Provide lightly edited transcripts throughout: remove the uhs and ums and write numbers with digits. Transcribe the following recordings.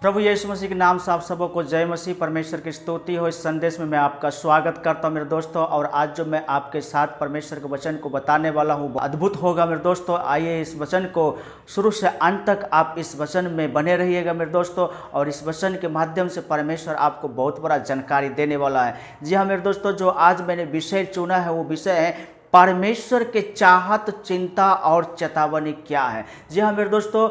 प्रभु यीशु मसीह के नाम से आप सबों को जय मसीह। परमेश्वर की स्तुति हो। इस संदेश में मैं आपका स्वागत करता हूं मेरे दोस्तों। और आज जो मैं आपके साथ परमेश्वर के वचन को बताने वाला हूं अद्भुत होगा मेरे दोस्तों। आइए इस वचन को शुरू से अंत तक आप इस वचन में बने रहिएगा मेरे दोस्तों। और इस वचन के माध्यम से परमेश्वर आपको बहुत बड़ा जानकारी देने वाला है। जी हाँ मेरे दोस्तों, जो आज मैंने विषय चुना है वो विषय है परमेश्वर के चाहत, चिंता और चेतावनी क्या है। जी हाँ मेरे दोस्तों,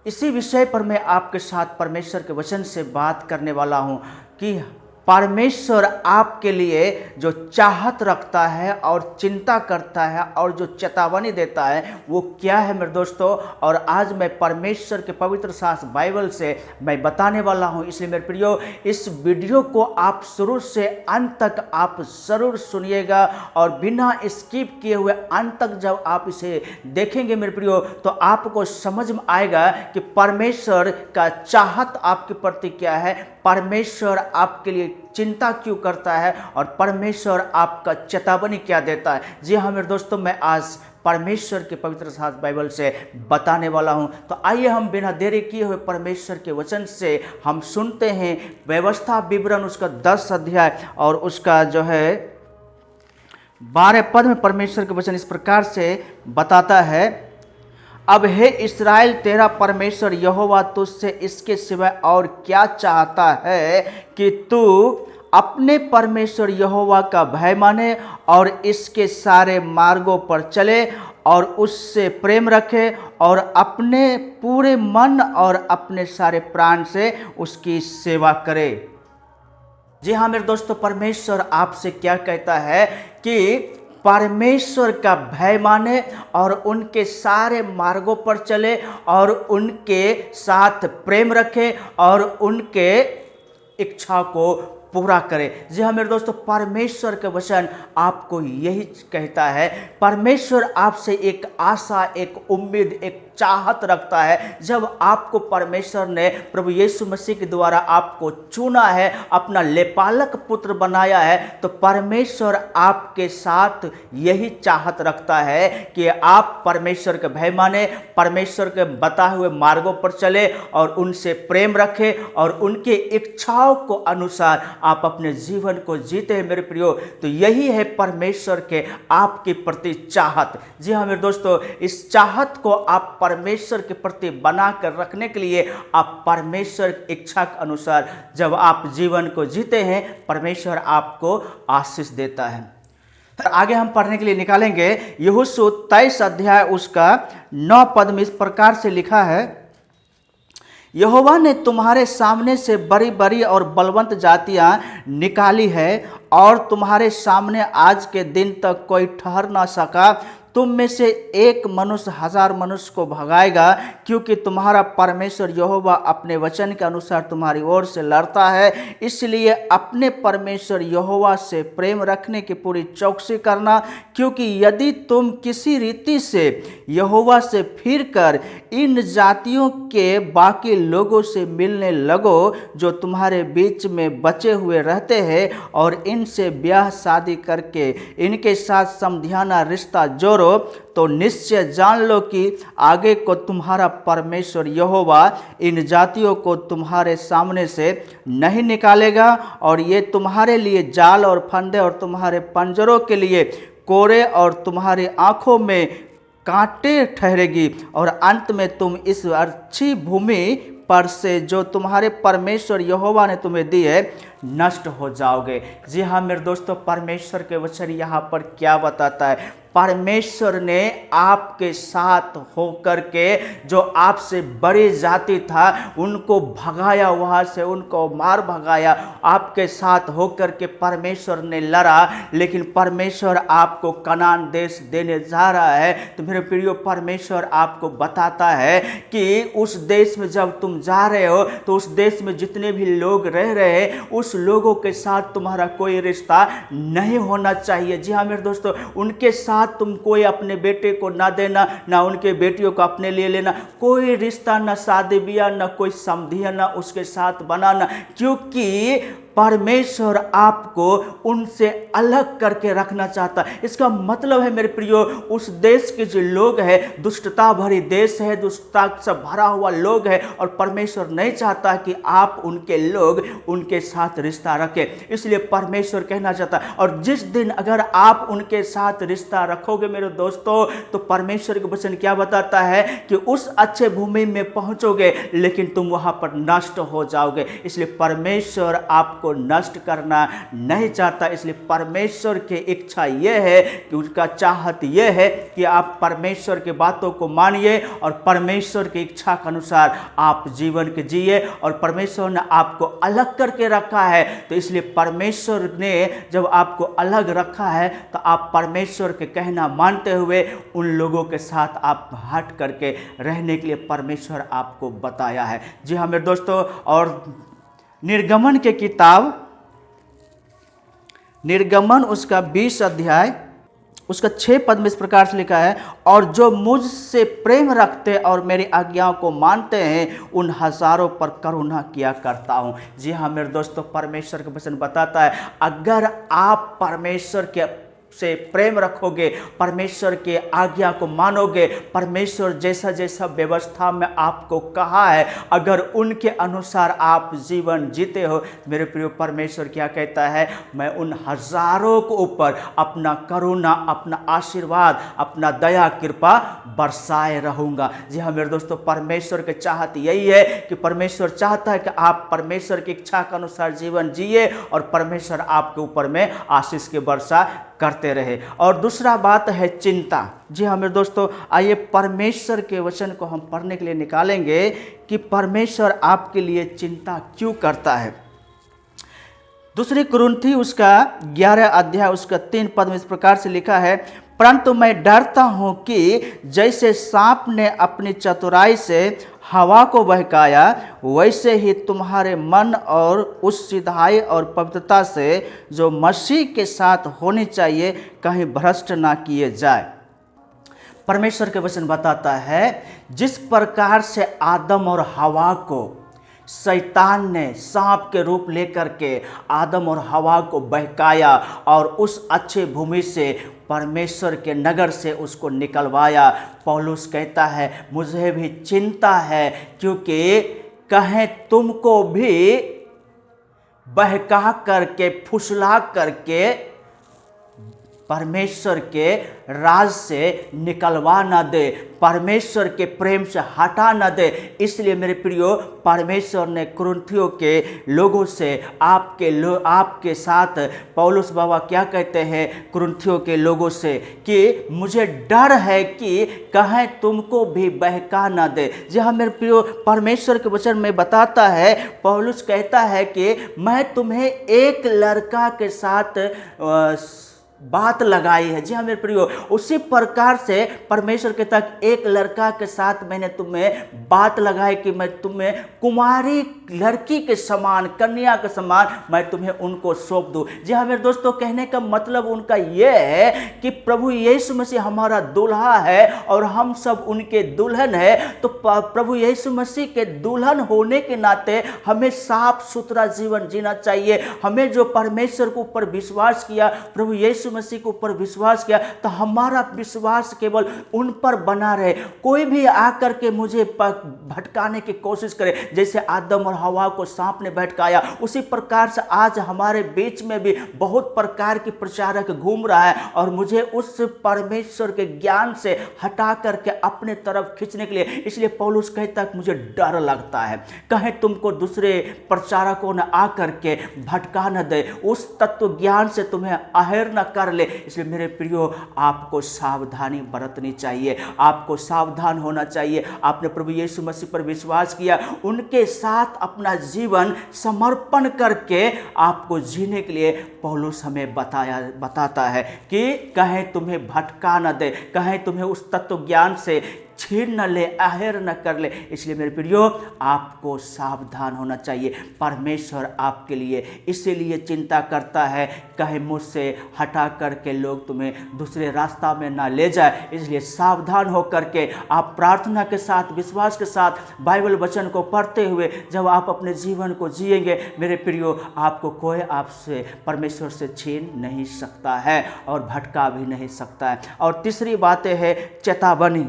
इसी विषय पर मैं आपके साथ परमेश्वर के वचन से बात करने वाला हूं कि परमेश्वर आपके लिए जो चाहत रखता है और चिंता करता है और जो चेतावनी देता है वो क्या है मेरे दोस्तों। और आज मैं परमेश्वर के पवित्र शास्त्र बाइबल से मैं बताने वाला हूं। इसलिए मेरे प्रियो, इस वीडियो को आप शुरू से अंत तक आप ज़रूर सुनिएगा और बिना स्किप किए हुए अंत तक जब आप इसे देखेंगे मेरे प्रियो तो आपको समझ में आएगा कि परमेश्वर का चाहत आपके प्रति क्या है, परमेश्वर आपके लिए चिंता क्यों करता है और परमेश्वर आपका चेतावनी क्या देता है। जी हाँ मेरे दोस्तों, मैं आज परमेश्वर के पवित्र शास्त्र बाइबल से बताने वाला हूं। तो आइए हम बिना देरी किए हुए परमेश्वर के वचन से हम सुनते हैं व्यवस्था विवरण उसका 10 अध्याय और उसका जो है 12 पद में परमेश्वर के वचन इस प्रकार से बताता है। अब हे इस्राएल, तेरा परमेश्वर यहोवा तुझसे इसके सिवाय और क्या चाहता है कि तू अपने परमेश्वर यहोवा का भय माने और इसके सारे मार्गों पर चले और उससे प्रेम रखे और अपने पूरे मन और अपने सारे प्राण से उसकी सेवा करे। जी हाँ मेरे दोस्तों, परमेश्वर आपसे क्या कहता है कि परमेश्वर का भय माने और उनके सारे मार्गों पर चले और उनके साथ प्रेम रखे और उनके इच्छा को पूरा करे। जी हाँ मेरे दोस्तों, परमेश्वर का वचन आपको यही कहता है। परमेश्वर आपसे एक आशा, एक उम्मीद, एक चाहत रखता है। जब आपको परमेश्वर ने प्रभु यीशु मसीह के द्वारा आपको चुना है, अपना लेपालक पुत्र बनाया है, तो परमेश्वर आपके साथ यही चाहत रखता है कि आप परमेश्वर के भय माने, परमेश्वर के बताए हुए मार्गों पर चले और उनसे प्रेम रखें और उनके इच्छाओं को अनुसार आप अपने जीवन को जीते हैं मेरे प्रियो। तो यही है परमेश्वर के आपके प्रति चाहत। जी हाँ मेरे दोस्तों, इस चाहत को आप परमेश्वर के प्रति बना कर रखने के लिए आप परमेश्वर की इच्छा के अनुसार जब आप जीवन को जीते हैं, परमेश्वर आपको आशीष देता है। आगे हम पढ़ने के लिए निकालेंगे यहोशू 23 अध्याय उसका 9 पद में इस प्रकार से लिखा है। यहोवा ने तुम्हारे सामने से बड़ी बड़ी और बलवंत जातियां निकाली है और तुम्हारे सामने आज के दिन तक कोई ठहर ना सका। तुम में से एक मनुष्य 1000 मनुष्य को भगाएगा, क्योंकि तुम्हारा परमेश्वर यहोवा अपने वचन के अनुसार तुम्हारी ओर से लड़ता है। इसलिए अपने परमेश्वर यहोवा से प्रेम रखने की पूरी चौकसी करना, क्योंकि यदि तुम किसी रीति से यहोवा से फिरकर इन जातियों के बाकी लोगों से मिलने लगो जो तुम्हारे बीच में बचे हुए रहते हैं और इनसे ब्याह शादी करके इनके साथ समधियाना रिश्ता जोड़ो, तो निश्चय जान लो कि आगे को तुम्हारा परमेश्वर यहोवा इन जातियों को तुम्हारे सामने से नहीं निकालेगा और ये तुम्हारे लिए जाल और फंदे और तुम्हारे पंजरों के लिए कोड़े और तुम्हारी आंखों में कांटे ठहरेगी और अंत में तुम इस अच्छी भूमि पर से जो तुम्हारे परमेश्वर यहोवा ने तुम्हें दी है नष्ट हो जाओगे। जी हाँ मेरे दोस्तों, परमेश्वर के वचन यहाँ पर क्या बताता है। परमेश्वर ने आपके साथ होकर के जो आपसे बड़ी जाति था उनको भगाया, वहाँ से उनको मार भगाया। आपके साथ होकर के परमेश्वर ने लड़ा, लेकिन परमेश्वर आपको कनान देश देने जा रहा है। तो मेरे प्रियो, परमेश्वर आपको बताता है कि उस देश में जब तुम जा रहे हो तो उस देश में जितने भी लोग रह रहे हैं उस लोगों के साथ तुम्हारा कोई रिश्ता नहीं होना चाहिए। जी हाँ मेरे दोस्तों, उनके साथ तुम कोई अपने बेटे को ना देना, ना उनके बेटियों को अपने लिए लेना, कोई रिश्ता, ना शादी ब्याह, ना कोई समधिया, ना उसके साथ बनाना, क्योंकि परमेश्वर आपको उनसे अलग करके रखना चाहता है। इसका मतलब है मेरे प्रियो, उस देश के जो लोग हैं, दुष्टता भरी देश है, दुष्टता से भरा हुआ लोग है, और परमेश्वर नहीं चाहता कि आप उनके साथ रिश्ता रखें। इसलिए परमेश्वर कहना चाहता है, और जिस दिन अगर आप उनके साथ रिश्ता रखोगे मेरे दोस्तों, तो परमेश्वर के वचन क्या बताता है कि उस अच्छे भूमि में पहुंचोगे, लेकिन तुम वहां पर नष्ट हो जाओगे। इसलिए परमेश्वर आपको नष्ट करना नहीं चाहता। इसलिए परमेश्वर की इच्छा यह है कि उसका चाहत यह है कि आप परमेश्वर की बातों को मानिए और परमेश्वर की इच्छा के अनुसार आप जीवन के जिए। और परमेश्वर ने आपको अलग करके रखा है, तो इसलिए परमेश्वर ने जब आपको अलग रखा है, तो आप परमेश्वर के कहना मानते हुए उन लोगों के साथ आप हट करके रहने के लिए परमेश्वर आपको बताया है। जी हाँ मेरे दोस्तों, और निर्गमन के किताब, निर्गमन उसका 20 अध्याय उसका 6 पद में इस प्रकार से लिखा है, और जो मुझसे प्रेम रखते और मेरी आज्ञाओं को मानते हैं, उन हजारों पर करुणा किया करता हूँ। जी हाँ मेरे दोस्तों, परमेश्वर का वचन बताता है, अगर आप परमेश्वर के से प्रेम रखोगे, परमेश्वर के आज्ञा को मानोगे, परमेश्वर जैसा जैसा व्यवस्था में आपको कहा है, अगर उनके अनुसार आप जीवन जीते हो, मेरे प्रिय, परमेश्वर क्या कहता है, मैं उन हजारों के ऊपर अपना करुणा, अपना आशीर्वाद, अपना दया कृपा बरसाए रहूंगा। जी हाँ मेरे दोस्तों, परमेश्वर की चाहत यही है कि परमेश्वर चाहता है कि आप परमेश्वर की इच्छा के अनुसार जीवन जिए और परमेश्वर आपके ऊपर में आशीष के वर्षा करते रहे। और दूसरा बात है चिंता। जी हाँ मेरे दोस्तों, आइए परमेश्वर के वचन को हम पढ़ने के लिए निकालेंगे कि परमेश्वर आपके लिए चिंता क्यों करता है। दूसरी कुरिन्थी उसका 11 अध्याय उसका 3 पद में इस प्रकार से लिखा है, परंतु मैं डरता हूं कि जैसे सांप ने अपनी चतुराई से हवा को बहकाया, वैसे ही तुम्हारे मन और उस सिधाई और पवित्रता से जो मसीह के साथ होनी चाहिए, कहीं भ्रष्ट ना किए जाए। परमेश्वर के वचन बताता है, जिस प्रकार से आदम और हवा को शैतान ने सांप के रूप लेकर के आदम और हवा को बहकाया और उस अच्छे भूमि से, परमेश्वर के नगर से उसको निकलवाया, पौलुस कहता है मुझे भी चिंता है, क्योंकि कहें तुमको भी बहका करके, फुसला करके परमेश्वर के राज से निकलवा न दे, परमेश्वर के प्रेम से हटा न दे। इसलिए मेरे प्रियो, परमेश्वर ने कुरिन्थियों के लोगों से, आपके साथ पौलुस बाबा क्या कहते हैं कुरिन्थियों के लोगों से, कि मुझे डर है कि कहें तुमको भी बहका न दे। जी हाँ मेरे प्रियो, परमेश्वर के वचन में बताता है, पौलुस कहता है कि मैं तुम्हें एक लड़का के साथ बात लगाई है। जी हाँ मेरे प्रियो, उसी प्रकार से परमेश्वर के तक एक लड़का के साथ मैंने तुम्हें बात लगाई कि मैं तुम्हें कुमारी लड़की के समान, कन्या के समान मैं तुम्हें उनको सौंप दूं। जी हाँ मेरे दोस्तों, कहने का मतलब उनका यह है कि प्रभु यीशु मसीह हमारा दूल्हा है और हम सब उनके दुल्हन है। तो प्रभु यीशु मसीह के दुल्हन होने के नाते हमें साफ सुथरा जीवन जीना चाहिए। हमें जो परमेश्वर के ऊपर विश्वास किया, प्रभु यीशु मसीह के ऊपर विश्वास किया, तो हमारा विश्वास केवल उन पर बना रहे। कोई भी आकर के मुझे भटकाने की कोशिश करे, जैसे आदम और हवा को सांप ने भटकाया, उसी प्रकार से आज हमारे बीच में भी बहुत प्रकार के प्रचारक घूम रहा है और मुझे उस परमेश्वर के ज्ञान से हटा करके अपने तरफ खींचने के लिए। इसलिए पौलुस कहता है मुझे डर लगता है, कहीं तुमको दूसरे प्रचारकों ने आकर के भटका न दे, उस तत्व ज्ञान से तुम्हें आहेर न कर ले। इसलिए मेरे प्रियो, आपको सावधानी बरतनी चाहिए, आपको सावधान होना चाहिए। आपने प्रभु यीशु मसीह पर विश्वास किया, उनके साथ अपना जीवन समर्पण करके आपको जीने के लिए पौलुस हमें बताता है कि कहीं तुम्हें भटका न दे, कहीं तुम्हें उस तत्व ज्ञान से छीन न ले, आहर न कर ले। इसलिए मेरे प्रियो आपको सावधान होना चाहिए। परमेश्वर आपके लिए इसीलिए चिंता करता है, कहीं मुझसे हटा करके लोग तुम्हें दूसरे रास्ता में ना ले जाए। इसलिए सावधान होकर के आप प्रार्थना के साथ, विश्वास के साथ बाइबल वचन को पढ़ते हुए जब आप अपने जीवन को जिएंगे मेरे प्रियो, आपको कोई आपसे परमेश्वर से छीन नहीं सकता है और भटका भी नहीं सकता है। और तीसरी बात है चेतावनी।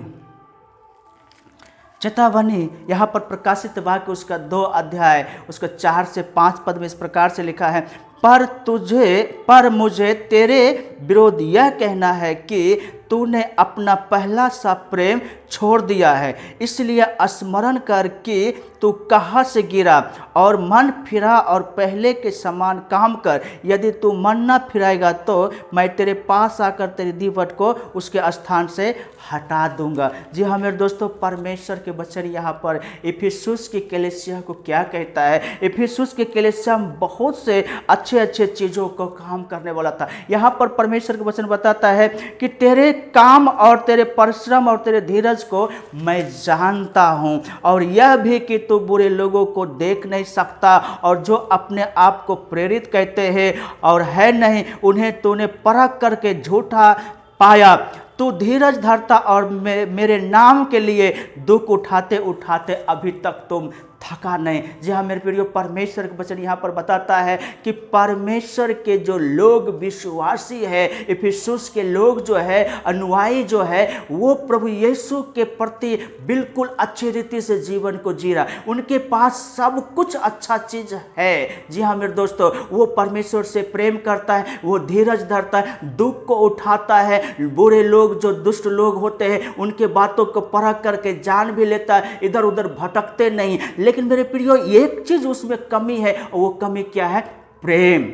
चेतावनी यहाँ पर प्रकाशित वाक्य उसका 2 अध्याय उसका 4 से 5 पद में इस प्रकार से लिखा है, पर मुझे तेरे विरोध यह कहना है कि तूने अपना पहला सा प्रेम छोड़ दिया है। इसलिए स्मरण कर कि तू कहाँ से गिरा और मन फिरा और पहले के समान काम कर। यदि तू मन न फिराएगा तो मैं तेरे पास आकर तेरी दीवट को उसके स्थान से हटा दूंगा। जी हाँ मेरे दोस्तों, परमेश्वर के वचन यहाँ पर इफिसुस की कलीसिया को क्या कहता है। इफिसुस की कलीसिया में बहुत से अच्छे चीज़ों को काम करने वाला था। यहाँ पर परमेश्वर का वचन बताता है कि तेरे काम और तेरे परिश्रम और तेरे धीरज को मैं जानता हूँ, और यह भी कि तू बुरे लोगों को देख नहीं सकता, और जो अपने आप को प्रेरित कहते हैं और है नहीं, उन्हें तूने परख करके झूठा पाया। तू धीरज धरता और मेरे नाम के लिए दुख उठाते उठाते अभी तक तुम थका नहीं। जी हाँ मेरे प्रियो, परमेश्वर का वचन यहाँ पर बताता है कि परमेश्वर के जो लोग विश्वासी है, इफिसुस के लोग जो है, अनुयायी जो है, वो प्रभु यीशु के प्रति बिल्कुल अच्छी रीति से जीवन को जी रहा। उनके पास सब कुछ अच्छा चीज है। जी हाँ मेरे दोस्तों, वो परमेश्वर से प्रेम करता है, वो धीरज धरता है, दुख को उठाता है। बुरे लोग जो दुष्ट लोग होते हैं उनके बातों को परख करके जान भी लेता है, इधर उधर भटकते नहीं। लेकिन मेरे प्रियो एक चीज उसमें कमी है, और वो कमी क्या है? प्रेम।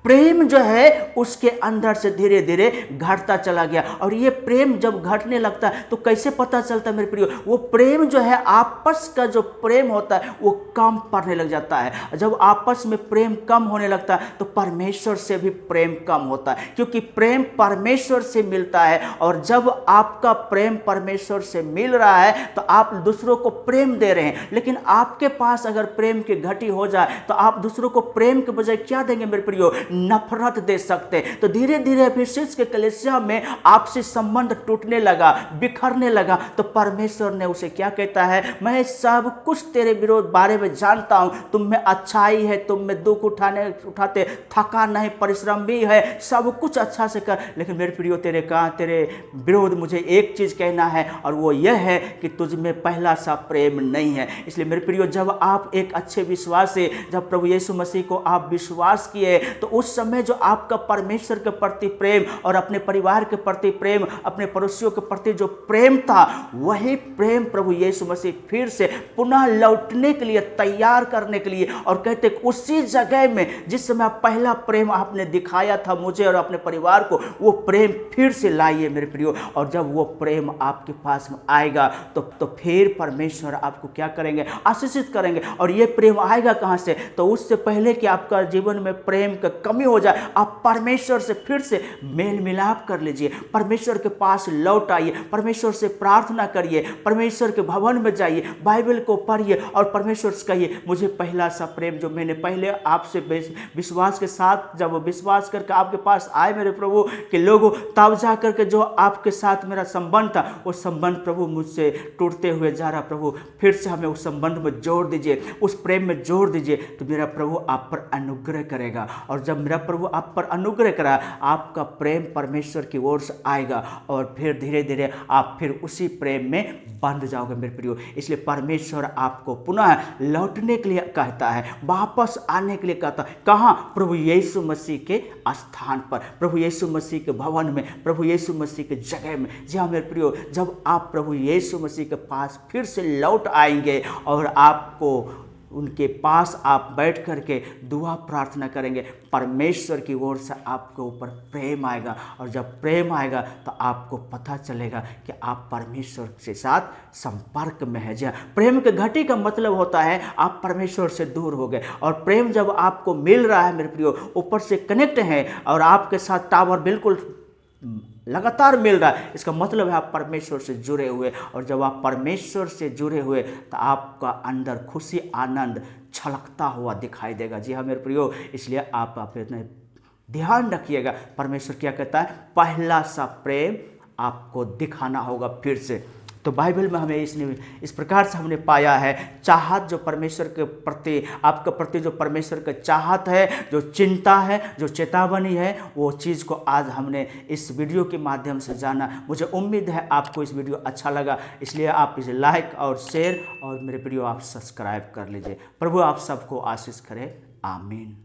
प्रेम जो है उसके अंदर से धीरे धीरे घटता चला गया। और ये प्रेम जब घटने लगता है तो कैसे पता चलता है मेरे प्रियो? वो प्रेम जो है, आपस का जो प्रेम होता है वो कम पड़ने लग जाता है। जब आपस में प्रेम कम होने लगता है तो परमेश्वर से भी प्रेम कम होता है, क्योंकि प्रेम परमेश्वर से मिलता है। और जब आपका प्रेम परमेश्वर से मिल रहा है तो आप दूसरों को प्रेम दे रहे हैं। लेकिन आपके पास अगर प्रेम की घटी हो जाए तो आप दूसरों को प्रेम के बजाय क्या देंगे मेरे प्रियो? नफरत दे सकते। तो धीरे धीरे इफिसुस के कलीसिया में आपसी संबंध टूटने लगा, बिखरने लगा। तो परमेश्वर ने उसे क्या कहता है? मैं सब कुछ तेरे विरोध बारे में जानता हूं, तुम में अच्छाई है, तुम में दुख उठाते थका नहीं, परिश्रम भी है, सब कुछ अच्छा से कर। लेकिन मेरे प्रियो तेरे विरोध मुझे एक चीज कहना है, और वो यह है कि तुझ में पहला सा प्रेम नहीं है। इसलिए मेरे प्रियो, जब आप एक अच्छे विश्वास से, जब प्रभु यीशु मसीह को आप विश्वास किए तो उस समय जो आपका परमेश्वर के प्रति प्रेम और अपने परिवार के प्रति प्रेम, अपने पड़ोसियों के प्रति जो प्रेम था, वही प्रेम प्रभु यीशु मसीह फिर से पुनः लौटने के लिए, तैयार करने के लिए, और कहते उसी जगह में जिस समय पहला प्रेम आपने दिखाया था मुझे और अपने परिवार को, वो प्रेम फिर से लाइए मेरे प्रियो। और जब वो प्रेम आपके पास में आएगा तो फिर परमेश्वर आपको क्या करेंगे? आशीषित करेंगे। और ये प्रेम आएगा कहां से? तो उससे पहले कि आपका जीवन में प्रेम का कमी हो जाए, आप परमेश्वर से फिर से मेल मिलाप कर लीजिए, परमेश्वर के पास लौट आइए, परमेश्वर से प्रार्थना करिए, परमेश्वर के भवन में जाइए, बाइबल को पढ़िए और परमेश्वर से कहिए, मुझे पहला सा प्रेम जो मैंने पहले आपसे विश्वास के साथ, जब विश्वास करके आपके पास आए मेरे प्रभु के लोगों, तब जा करके जो आपके साथ मेरा संबंध था, वो संबंध प्रभु मुझसे टूटते हुए जा रहा। प्रभु फिर से हमें उस संबंध में जोड़ दीजिए, उस प्रेम में जोड़ दीजिए, तो मेरा प्रभु आप पर अनुग्रह करेगा। और जब मेरा प्रभु आप पर अनुग्रह करा, आपका प्रेम परमेश्वर की ओर से आएगा, और फिर धीरे धीरे आप फिर उसी प्रेम में बंध जाओगे मेरे प्रियो। इसलिए परमेश्वर आपको पुनः लौटने के लिए कहता है, वापस आने के लिए कहता है। कहाँ? प्रभु यीशु मसीह के स्थान पर, प्रभु यीशु मसीह के भवन में, प्रभु यीशु मसीह के जगह में। जी हाँ मेरे प्रियो, जब आप प्रभु यीशु मसीह के पास फिर से लौट आएंगे और आपको उनके पास आप बैठ करके दुआ प्रार्थना करेंगे, परमेश्वर की ओर से आपके ऊपर प्रेम आएगा। और जब प्रेम आएगा तो आपको पता चलेगा कि आप परमेश्वर के साथ संपर्क में हैं। जी प्रेम के घटी का मतलब होता है आप परमेश्वर से दूर हो गए, और प्रेम जब आपको मिल रहा है मेरे प्रियो, ऊपर से कनेक्ट है और आपके साथ टावर बिल्कुल लगातार मिल रहा है, इसका मतलब है आप परमेश्वर से जुड़े हुए, और जब आप परमेश्वर से जुड़े हुए तो आपका अंदर खुशी आनंद छलकता हुआ दिखाई देगा। जी हाँ मेरे प्रियो, इसलिए आप अपने ध्यान रखिएगा। परमेश्वर क्या कहता है, पहला सा प्रेम आपको दिखाना होगा फिर से। तो बाइबल में हमें इस प्रकार से हमने पाया है, चाहत जो परमेश्वर के प्रति, आपके प्रति जो परमेश्वर का चाहत है, जो चिंता है, जो चेतावनी है, वो चीज़ को आज हमने इस वीडियो के माध्यम से जाना। मुझे उम्मीद है आपको इस वीडियो अच्छा लगा, इसलिए आप इसे लाइक और शेयर और मेरे वीडियो आप सब्सक्राइब कर लीजिए। प्रभु आप सबको आशीष करे। आमीन।